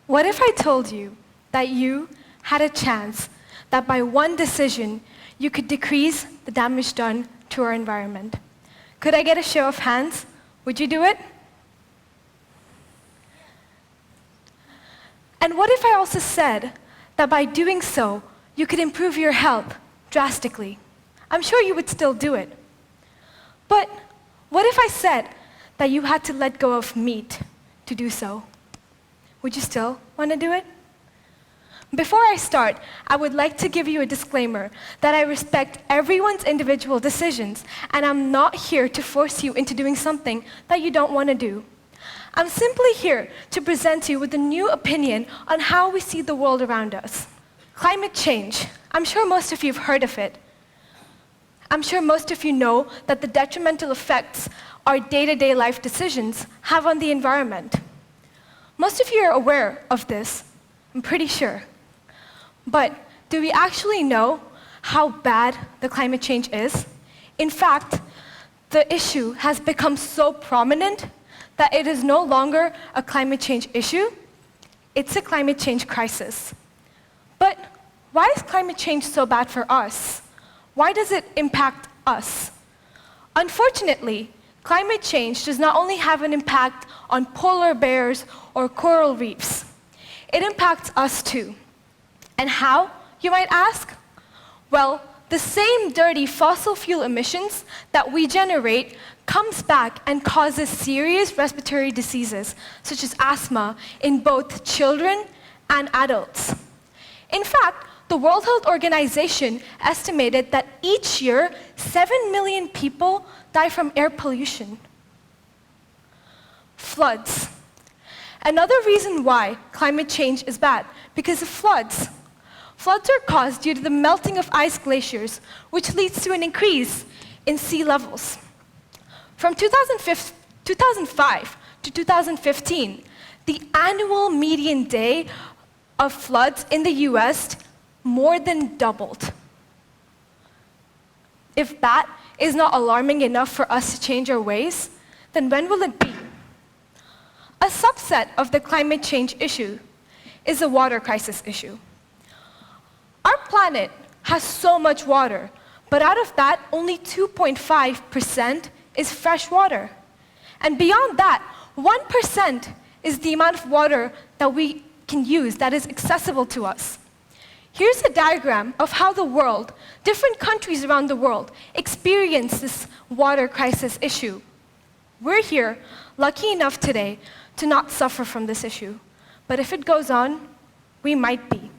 What if I told you that you had a chance that by one decision you could decrease the damage done to our environment? Could I get a show of hands? Would you do it? And what if I also said that by doing so, you could improve your health drastically? I'm sure you would still do it. But what if I said that you had to let go of meat to do so? Would you still want to do it? Before I start, I would like to give you a disclaimer that I respect everyone's individual decisions, and I'm not here to force you into doing something that you don't want to do. I'm simply here to present you with a new opinion on how we see the world around us. Climate change. I'm sure most of you have heard of it. I'm sure most of you know that the detrimental effects our day-to-day life decisions have on the environment. Most of you are aware of this, I'm pretty sure. But do we actually know how bad the climate change is? In fact, the issue has become so prominent that it is no longer a climate change issue, it's a climate change crisis. But why is climate change so bad for us? Why does it impact us? Unfortunately, climate change does not only have an impact on polar bears or coral reefs, it impacts us too. And how, you might ask? Well, the same dirty fossil fuel emissions that we generate comes back and causes serious respiratory diseases, such as asthma, in both children and adults. In fact, the World Health Organization estimated that each year, 7 million people die from air pollution. Floods. Another reason why climate change is bad, because of floods. Floods are caused due to the melting of ice glaciers, which leads to an increase in sea levels. From 2005 to 2015, the annual median day of floods in the US more than doubled. If that is not alarming enough for us to change our ways, then when will it be? A subset of the climate change issue is the water crisis issue. Our planet has so much water, but out of that, only 2.5% is fresh water. And beyond that, 1% is the amount of water that we can use that is accessible to us. Here's a diagram of how the world, different countries around the world, experience this water crisis issue. We're here, lucky enough today, to not suffer from this issue. But if it goes on, we might be.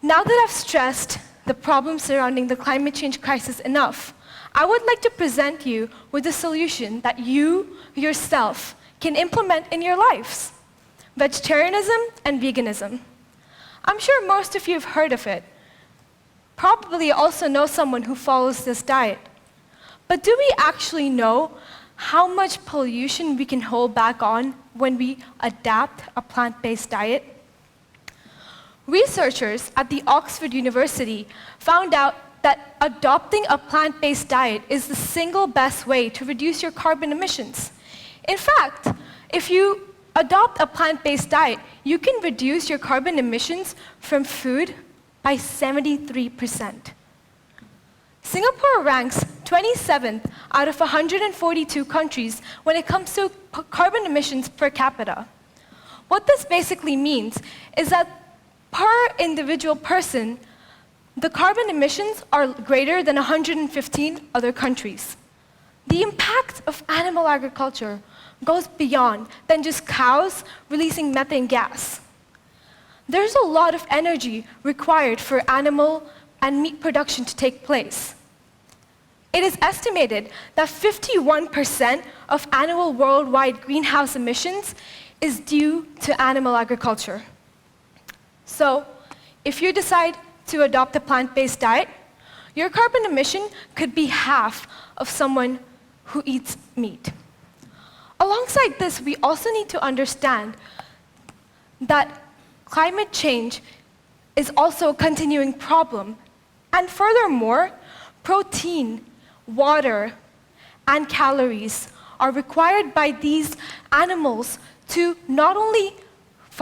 Now that I've stressed the problems surrounding the climate change crisis enough, I would like to present you with a solution that you, yourself, can implement in your lives. Vegetarianism and veganism. I'm sure most of you have heard of it. Probably also know someone who follows this diet. But do we actually know how much pollution we can hold back on when we adapt a plant-based diet? Researchers at the Oxford University found out that adopting a plant-based diet is the single best way to reduce your carbon emissions. In fact, if you adopt a plant-based diet, you can reduce your carbon emissions from food by 73%. Singapore ranks 27th out of 142 countries when it comes to carbon emissions per capita. What this basically means is that per individual person, the carbon emissions are greater than 115 other countries. The impact of animal agriculture goes beyond than just cows releasing methane gas. There's a lot of energy required for animal and meat production to take place. It is estimated that 51% of annual worldwide greenhouse emissions is due to animal agriculture. So, if you decide to adopt a plant-based diet, your carbon emission could be half of someone who eats meat. Alongside this, we also need to understand that climate change is also a continuing problem. And furthermore, protein, water, and calories are required by these animals to not only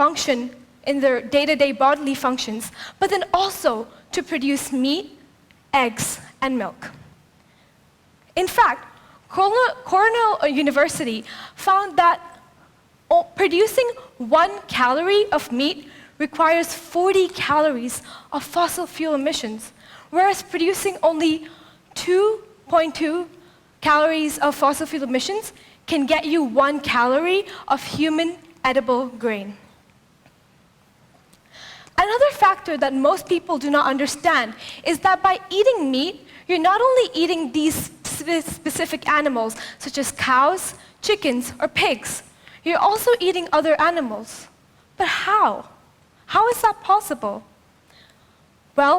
function in their day-to-day bodily functions, but then also to produce meat, eggs, and milk. In fact, Cornell University found that producing 1 calorie of meat requires 40 calories of fossil fuel emissions, whereas producing only 2.2 calories of fossil fuel emissions can get you 1 calorie of human edible grain. Another factor that most people do not understand is that by eating meat, you're not only eating these specific animals, such as cows, chickens, or pigs, you're also eating other animals. But how? How is that possible? Well,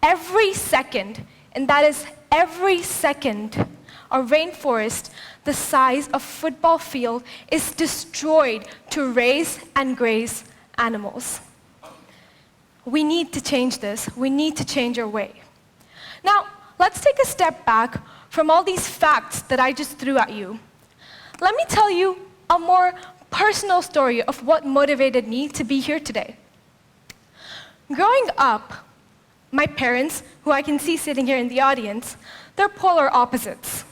every second, and that is every second, a rainforest the size of a football field is destroyed to raise and graze animals. We need to change this. We need to change our way. Now, let's take a step back from all these facts that I just threw at you. Let me tell you a more personal story of what motivated me to be here today. Growing up, my parents, who I can see sitting here in the audience, they're polar opposites.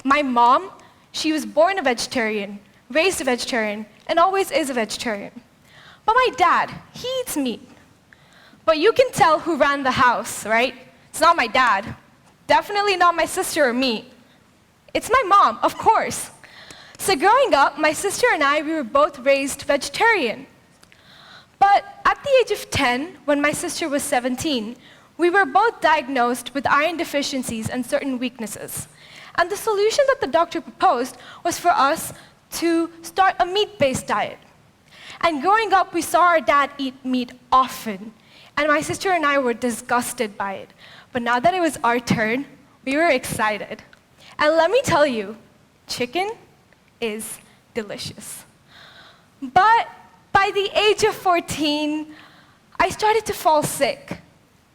My mom, she was born a vegetarian, raised a vegetarian, and always is a vegetarian. But my dad, he eats meat. But you can tell who ran the house, right? It's not my dad. Definitely not my sister or me. It's my mom, of course. So growing up, my sister and I, we were both raised vegetarian. But at the age of 10, when my sister was 17, we were both diagnosed with iron deficiencies and certain weaknesses. And the solution that the doctor proposed was for us to start a meat-based diet. And growing up, we saw our dad eat meat often. And my sister and I were disgusted by it. But now that it was our turn, we were excited. And let me tell you, chicken is delicious. But by the age of 14, I started to fall sick.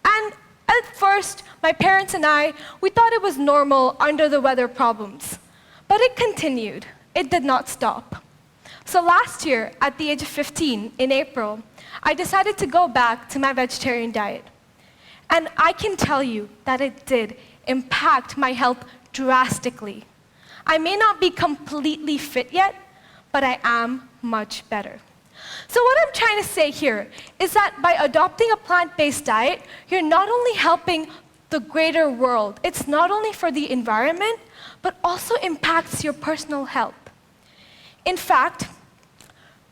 And at first, my parents and I, we thought it was normal under the weather problems. But it continued. It did not stop. So last year, at the age of 15, in April, I decided to go back to my vegetarian diet. And I can tell you that it did impact my health drastically. I may not be completely fit yet, but I am much better. So what I'm trying to say here is that by adopting a plant-based diet, you're not only helping the greater world, it's not only for the environment, but also impacts your personal health. In fact,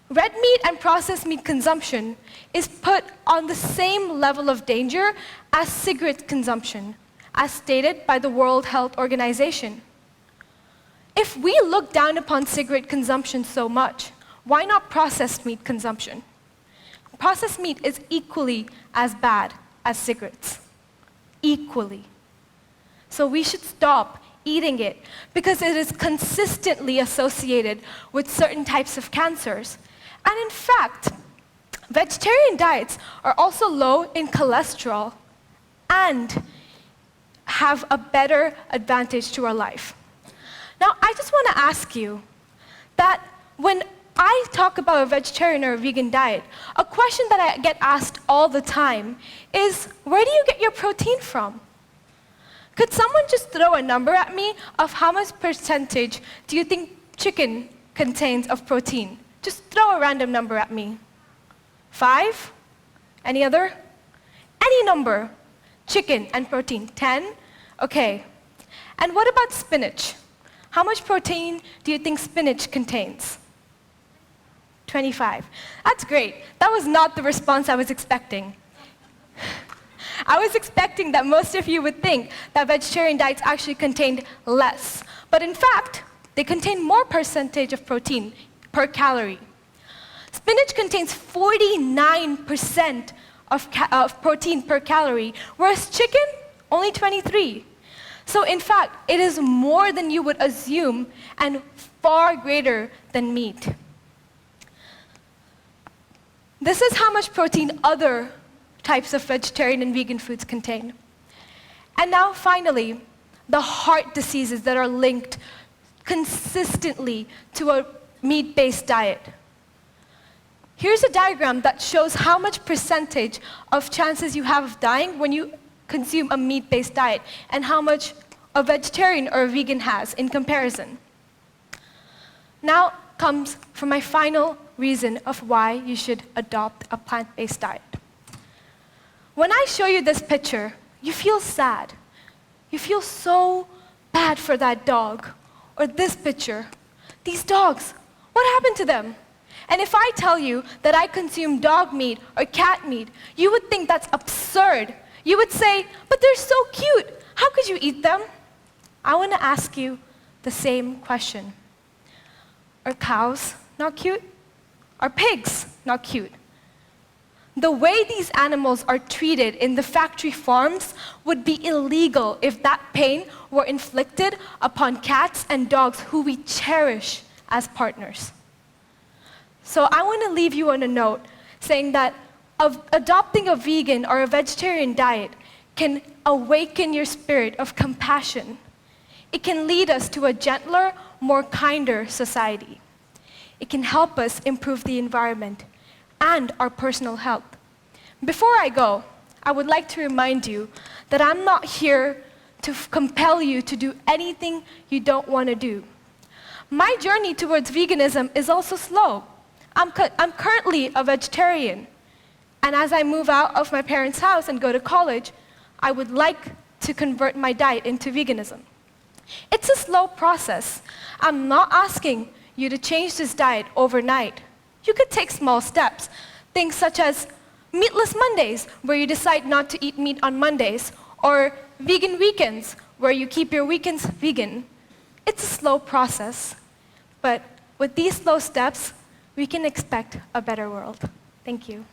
red meat and processed meat consumption is put on the same level of danger as cigarette consumption, as stated by the World Health Organization. If we look down upon cigarette consumption so much, why not processed meat consumption? Processed meat is equally as bad as cigarettes. Equally. So we should stop eating it because it is consistently associated with certain types of cancers. And in fact, vegetarian diets are also low in cholesterol and have a better advantage to our life. Now, I just want to ask you that when I talk about a vegetarian or a vegan diet, a question that I get asked all the time is, where do you get your protein from? Could someone just throw a number at me of how much percentage do you think chicken contains of protein? Just throw a random number at me. 5? Any other? Any number. Chicken and protein. 10? Okay. And what about spinach? How much protein do you think spinach contains? 25. That's great. That was not the response I was expecting. I was expecting that most of you would think that vegetarian diets actually contained less. But in fact, they contain more percentage of protein per calorie. Spinach contains 49% of protein per calorie, whereas chicken, only 23. So in fact, it is more than you would assume and far greater than meat. This is how much protein other types of vegetarian and vegan foods contain. And now finally, the heart diseases that are linked consistently to a meat-based diet. Here's a diagram that shows how much percentage of chances you have of dying when you consume a meat-based diet, and how much a vegetarian or a vegan has in comparison. Now comes for my final reason of why you should adopt a plant-based diet. When I show you this picture, you feel sad. You feel so bad for that dog. Or this picture. These dogs, what happened to them? And if I tell you that I consume dog meat or cat meat, you would think that's absurd. You would say, but they're so cute. How could you eat them? I want to ask you the same question. Are cows not cute? Are pigs not cute? The way these animals are treated in the factory farms would be illegal if that pain were inflicted upon cats and dogs who we cherish as partners. So I want to leave you on a note saying that adopting a vegan or a vegetarian diet can awaken your spirit of compassion. It can lead us to a gentler, more kinder society. It can help us improve the environment and our personal health. Before I go, I would like to remind you that I'm not here to compel you to do anything you don't want to do. My journey towards veganism is also slow. I'm currently a vegetarian, and as I move out of my parents' house and go to college, I would like to convert my diet into veganism. It's a slow process. I'm not asking you to change this diet overnight. You could take small steps, things such as meatless Mondays, where you decide not to eat meat on Mondays, or vegan weekends, where you keep your weekends vegan. It's a slow process, but with these slow steps, we can expect a better world. Thank you.